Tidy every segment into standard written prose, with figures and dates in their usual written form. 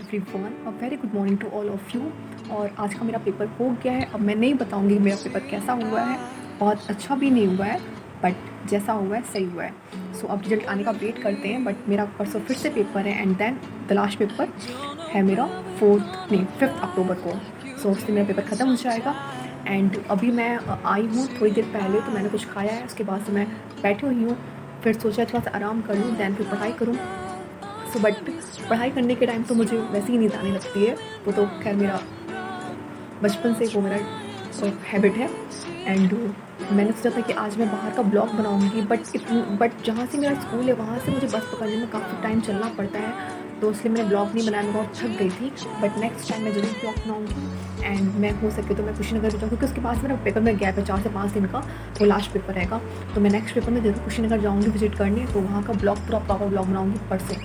Everyone, a very good morning to all of you. और आज का मेरा पेपर हो गया है। अब मैं नहीं बताऊंगी मेरा पेपर कैसा हुआ है, बहुत अच्छा भी नहीं हुआ है, बट जैसा हुआ है सही हुआ है। सो अब रिजल्ट आने का वेट करते हैं। बट मेरा परसों फिर से पेपर है and then the last paper है मेरा 5 अक्टूबर को। सो उससे मेरा पेपर ख़त्म हो जाएगा। एंड अभी मैं आई हूँ थोड़ी देर पहले, तो मैंने कुछ खाया है, उसके बाद से मैं बैठी हुई हूँ। फिर सोचा थोड़ा सा आराम कर लूँ, दैन फिर पढ़ाई करूँ। सो बट पढ़ाई करने के टाइम तो मुझे वैसे ही नींद आने लगती है। वो तो खैर मेरा बचपन से वो मेरा हैबिट है। एंड मैंने सोचा था कि आज मैं बाहर का ब्लॉग बनाऊंगी, बट जहाँ से मेरा स्कूल है वहाँ से मुझे बस पकड़ने में काफ़ी टाइम चलना पड़ता है, तो इसलिए मैंने ब्लॉग नहीं बनाया। मैं बहुत थक गई थी। बट नेक्स्ट टाइम मैं ज़रूर ब्लॉग बनाऊंगी। एंड मैं हो सके तो मैं कुशीनगर जाऊँ, क्योंकि उसके पास मेरा पेपर में गैप है 4 से 5 दिन का, वो लास्ट पेपर रहेगा। तो मैं नेक्स्ट पेपर में जरूर कुशीनगर जाऊँगी विजिट करने, तो वहाँ का ब्लॉग पूरा प्रॉपर ब्लॉग बनाऊँगी परसों।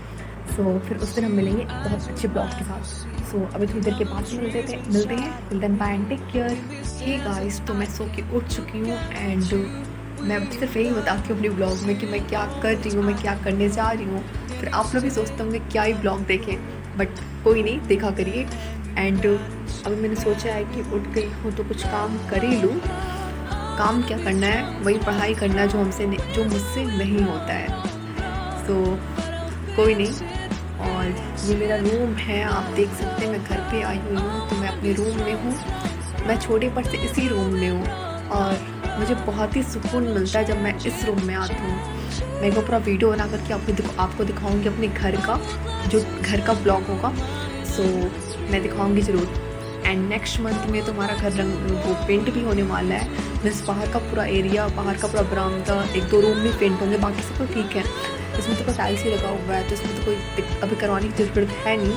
सो फिर उस दिन हम मिलेंगे बहुत अच्छे ब्लॉग के साथ। सो अभी थोड़ी देर के बाद मिलते हैं। Till then bye and take care. Hey guys, तो मैं सो के उठ चुकी हूँ एंड मैं अब सिर्फ यही बताती हूँ अपने ब्लॉग में कि मैं क्या कर रही हूँ, मैं क्या करने जा रही हूँ। फिर आप लोग भी सोचते होंगे क्या ही ब्लॉग देखें, बट कोई नहीं, देखा करिए। एंड अभी मैंने सोचा है कि उठ गई हूँ तो कुछ काम कर ही लूँ। काम क्या करना है, वही पढ़ाई करना है जो मुझसे नहीं होता है। सो कोई नहीं। और ये मेरा रूम है, आप देख सकते हैं। मैं घर पे आई हुई हूँ तो मैं अपने रूम में हूँ। मैं छोटे पर से इसी रूम में हूँ और मुझे बहुत ही सुकून मिलता है जब मैं इस रूम में आती हूँ। मैं एक बार पूरा वीडियो बना करके आपको दिखाऊंगी अपने घर का, जो घर का ब्लॉग होगा। सो मैं दिखाऊंगी ज़रूर। एंड नेक्स्ट मंथ में तो हमारा घर वो पेंट भी होने वाला है। मीन्स बाहर का पूरा एरिया, बाहर का पूरा बरामदा, 1-2 रूम भी पेंट होंगे, बाकी सब तो ठीक है। इसमें तो कोई टाइल्स ही लगा हुआ है, तो इसमें तो कोई अभी करवाने की ज़रूरत है नहीं।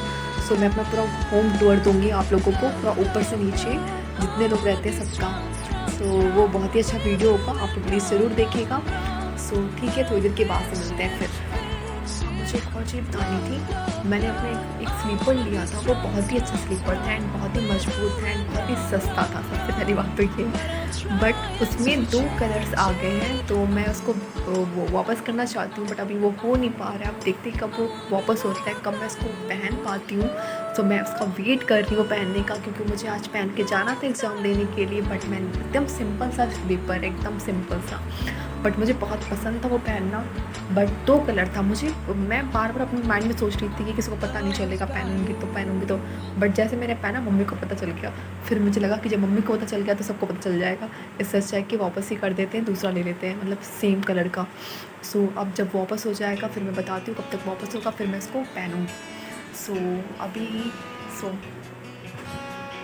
सो मैं अपना पूरा होम टूर दूँगी आप लोगों को, पूरा ऊपर से नीचे जितने लोग रहते हैं सबका। सो वो बहुत ही अच्छा वीडियो होगा, आप प्लीज़ ज़रूर देखिएगा। सो ठीक है, थोड़ी देर के बाद से मिलते हैं फिर। मुझे एक और चीज़ बतानी थी। मैंने अपने एक स्लीपर लिया था, वो बहुत ही अच्छा स्लीपर था एंड बहुत ही मजबूत था एंड बहुत ही सस्ता था, सबसे पहली बात तो ये। बट उसमें 2 कलर्स आ गए हैं, तो मैं उसको वो वापस करना चाहती हूँ, बट अभी वो हो नहीं पा रहा है। अब देखते ही कब वो वापस होता है, कब मैं इसको पहन पाती हूँ। तो मैं उसका वेट कर रही हूँ पहनने का, क्योंकि मुझे आज पहन के जाना था एग्ज़ाम देने के लिए। बट मैं एकदम सिंपल सा स्लीपर, एकदम सिंपल सा, बट मुझे बहुत पसंद था वो पहनना। बट 2 कलर था। मैं बार बार अपने माइंड में सोच रही थी कि किसी को पता नहीं चलेगा, पहनूंगी तो। बट जैसे मैंने पहना, मम्मी को पता चल गया। फिर मुझे लगा कि जब मम्मी को पता चल गया तो सबको पता चल जाएगा, इससे अच्छा है कि वापस ही कर देते हैं, दूसरा ले लेते हैं, मतलब सेम कलर का। सो अब जब वापस हो जाएगा फिर मैं बताती हूँ कब तक वापस होगा, फिर मैं इसको पहनूँगी। सो अभी सो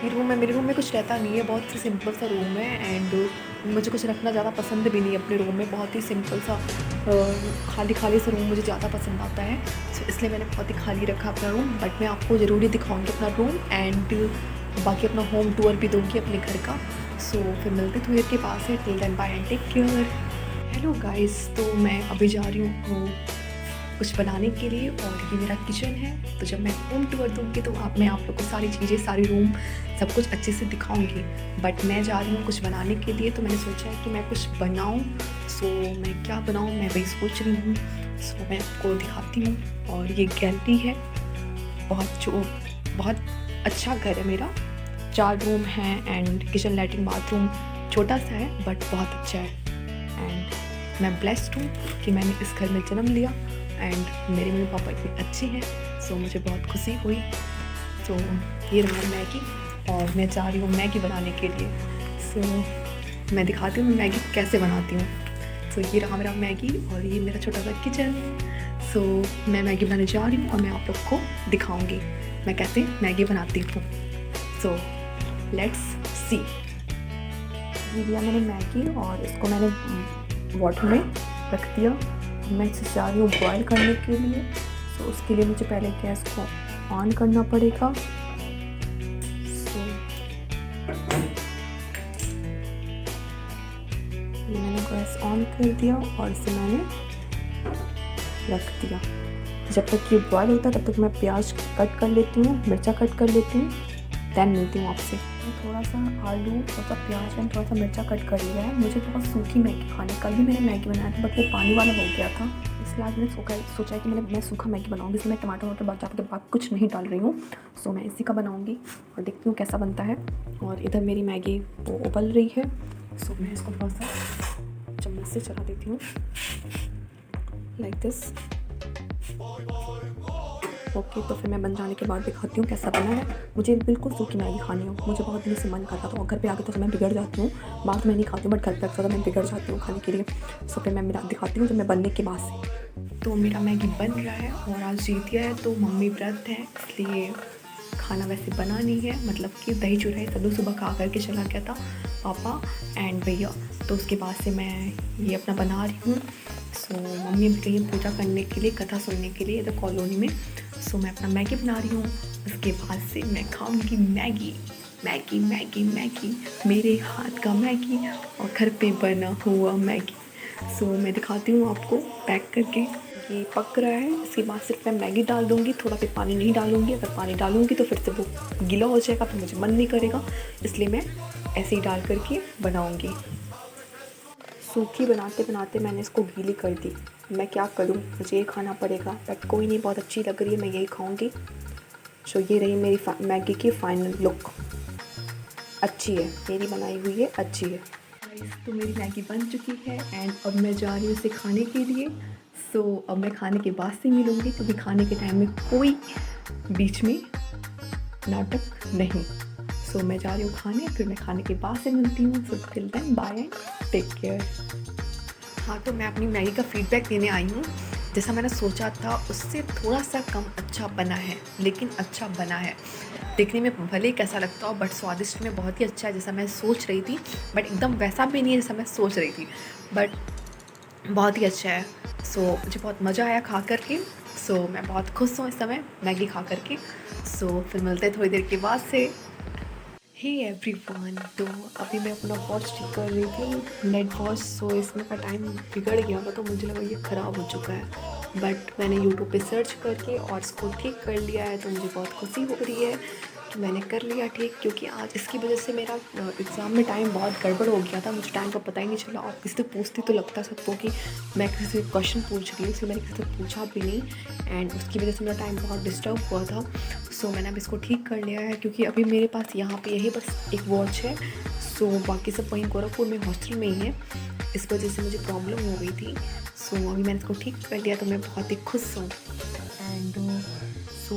मेरे रूम में कुछ रहता नहीं है, बहुत सा सिंपल सा रूम है। एंड मुझे कुछ रखना ज़्यादा पसंद भी नहीं है अपने रूम में, बहुत ही सिंपल सा खाली खाली सा रूम मुझे ज़्यादा पसंद आता है। सो इसलिए मैंने बहुत ही खाली रखा अपना रूम। बट मैं आपको ज़रूर ही दिखाऊंगी अपना रूम एंड बाकी अपना होम टूर भी दूँगी अपने घर का। सो फिर मिलते थोड़ी देर के पास है। Till then bye and take care. Hello guys, तो मैं अभी जा रही हूँ कुछ बनाने के लिए, और ये मेरा किचन है। तो जब मैं होम टूर दूँगी तो मैं आप लोग को सारी चीज़ें, सारी रूम, सब कुछ अच्छे से दिखाऊंगी। बट मैं जा रही हूँ कुछ बनाने के लिए, तो मैंने सोचा है कि मैं कुछ बनाऊँ। सो मैं क्या बनाऊँ, मैं वही सोच रही हूँ। सो मैं आपको दिखाती हूँ। और ये गैलरी है, बहुत अच्छा घर है मेरा। 4 रूम हैं एंड किचन, लैट्रिन, बाथरूम छोटा सा है बट बहुत अच्छा है। एंड मैं ब्लेस्ड हूँ कि मैंने इस घर में जन्म लिया एंड मेरे मम्मी पापा इतने अच्छे हैं। सो मुझे बहुत खुशी हुई। सो ये रहा मैगी, और मैं जा रही हूँ मैगी बनाने के लिए। सो मैं दिखाती हूँ मैगी कैसे बनाती हूँ। सो ये रहा मेरा मैगी और ये मेरा छोटा सा किचन। सो मैं मैगी बनाने जा रही हूँ और मैं आप लोग को दिखाऊँगी मैं कैसे मैगी बनाती हूँ। So let's see. ये लिया मैंने मैगी और इसको मैंने वाटर में रख दिया। मैं इसे जा रही हूँ बॉयल करने के लिए। सो उसके लिए मुझे पहले गैस को ऑन करना पड़ेगा। सो ये मैंने गैस ऑन कर दिया और इसे मैंने रख दिया। जब तक ये बॉयल होता है तब तक मैं प्याज कट कर लेती हूँ, मिर्चा कट कर लेती हूँ, दैन मिलती हूँ आपसे। थोड़ा सा आलू, थोड़ा सा प्याज एंड थोड़ा सा मिर्चा कट कर लिया है। मुझे बहुत सूखी मैगी खानी, कल भी मैंने मैगी बनाया था बट वो पानी वाला हो गया था, इसलिए आज मैंने सोचा है कि मैं सूखा मैगी बनाऊँगी, इसलिए मैं टमाटर वमाटर बचा के बाद कुछ नहीं डाल रही हूँ। सो मैं इसी का बनाऊँगी और देखती हूँ कैसा बनता है। और इधर मेरी मैगी वो उबल रही है। सो मैं इसको थोड़ा सा चम्मच से चला देती हूँ लाइक दिस। ओके, तो फिर मैं बन जाने के बाद दिखाती हूँ कैसा बना है। मुझे बिल्कुल सूखी मैगी खानी हो, मुझे बहुत दिन से मन करता था और घर पे आके तो मैं बिगड़ जाती हूँ। बाहर तो मैं नहीं खाती हूँ, बट घर पे अक्सर मैं बिगड़ जाती हूँ खाने के लिए। सो फिर मैं दिखाती हूँ जब मैं बनने के बाद से। तो मेरा मैगी बन रहा है और आज जीतिया है तो मम्मी व्रत है, इसलिए खाना वैसे बना नहीं है। मतलब कि दही चूड़ा सदू सुबह खा करके चला गया था पापा एंड भैया, तो उसके बाद से मैं ये अपना बना रही हूँ। सो मम्मी अभी गई पूजा करने के लिए, कथा सुनने के लिए इधर कॉलोनी में। सो मैं अपना मैगी बना रही हूँ। उसके बाद से मैं खाऊंगी मैगी मैगी मैगी मैगी, मेरे हाथ का मैगी और घर पे बना हुआ मैगी। सो मैं दिखाती हूँ आपको पैक करके। ये पक रहा है, इसके बाद सिर्फ मैं मैगी डाल दूँगी, थोड़ा भी पानी नहीं डालूँगी। अगर पानी डालूँगी तो फिर से वो गीला हो जाएगा, फिर मुझे मन नहीं करेगा, इसलिए मैं ऐसे ही डाल करके बनाऊँगी। सूखी बनाते बनाते मैंने इसको गीली कर दी। मैं क्या करूं, मुझे ये खाना पड़ेगा, बट कोई नहीं, बहुत अच्छी लग रही है, मैं यही खाऊंगी। सो ये रही मेरी मैगी की फाइनल लुक। अच्छी है, मेरी बनाई हुई है, अच्छी है। तो मेरी मैगी बन चुकी है एंड अब मैं जा रही हूँ इसे खाने के लिए। सो अब मैं खाने के बाद से मिलूँगी, क्योंकि खाने के टाइम में कोई बीच में नाटक नहीं। सो मैं जा रही हूँ खाने, फिर मैं खाने के बाद से मिलती हूँ। So till then bye and take care. हाँ, तो मैं अपनी मैगी का फीडबैक देने आई हूँ। जैसा मैंने सोचा था उससे थोड़ा सा कम अच्छा बना है, लेकिन अच्छा बना है। देखने में भले ही कैसा लगता हो, बट स्वादिष्ट में बहुत ही अच्छा है जैसा मैं सोच रही थी। बट एकदम वैसा भी नहीं है जैसा मैं सोच रही थी, बट बहुत ही अच्छा है। सो मुझे बहुत मज़ा आया खा कर के। सो मैं बहुत खुश हूँ इस समय मैगी खा कर के। सो फिर मिलते हैं थोड़ी देर के बाद से। हे एवरीवन, तो अभी मैं अपना वॉच ठीक कर रही थी, नेट वॉच। सो इसमें का टाइम बिगड़ गया था, तो मुझे लगा ये ख़राब हो चुका है, बट मैंने यूट्यूब पे सर्च करके और इसको ठीक कर लिया है। तो मुझे बहुत खुशी हो रही है कि मैंने कर लिया ठीक, क्योंकि आज इसकी वजह से मेरा एग्ज़ाम में टाइम बहुत गड़बड़ हो गया था। मुझे टाइम का पता ही नहीं चला, और किसी से पूछती तो लगता सबको कि मैं किसी से क्वेश्चन पूछ रही हूँ, इसलिए मैंने किसी से पूछा भी नहीं एंड उसकी वजह से मेरा टाइम बहुत डिस्टर्ब हुआ था। सो मैंने अब इसको ठीक कर लिया है, क्योंकि अभी मेरे पास यहाँ पे यही बस एक वॉच है। सो बाकी सब वहीं गोरखपुर में हॉस्टल में ही है, इस वजह से मुझे प्रॉब्लम हो गई थी। सो अभी मैंने इसको ठीक कर लिया, तो मैं बहुत ही खुश हूँ। एंड सो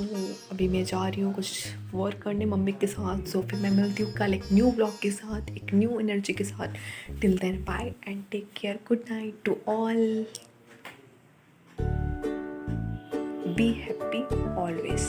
अभी मैं जा रही हूँ कुछ वर्क करने मम्मी के साथ। सो फिर मैं मिलती हूँ कल एक न्यू ब्लॉग के साथ, एक न्यू एनर्जी के साथ। Till then bye and take care, good night to all, be happy always.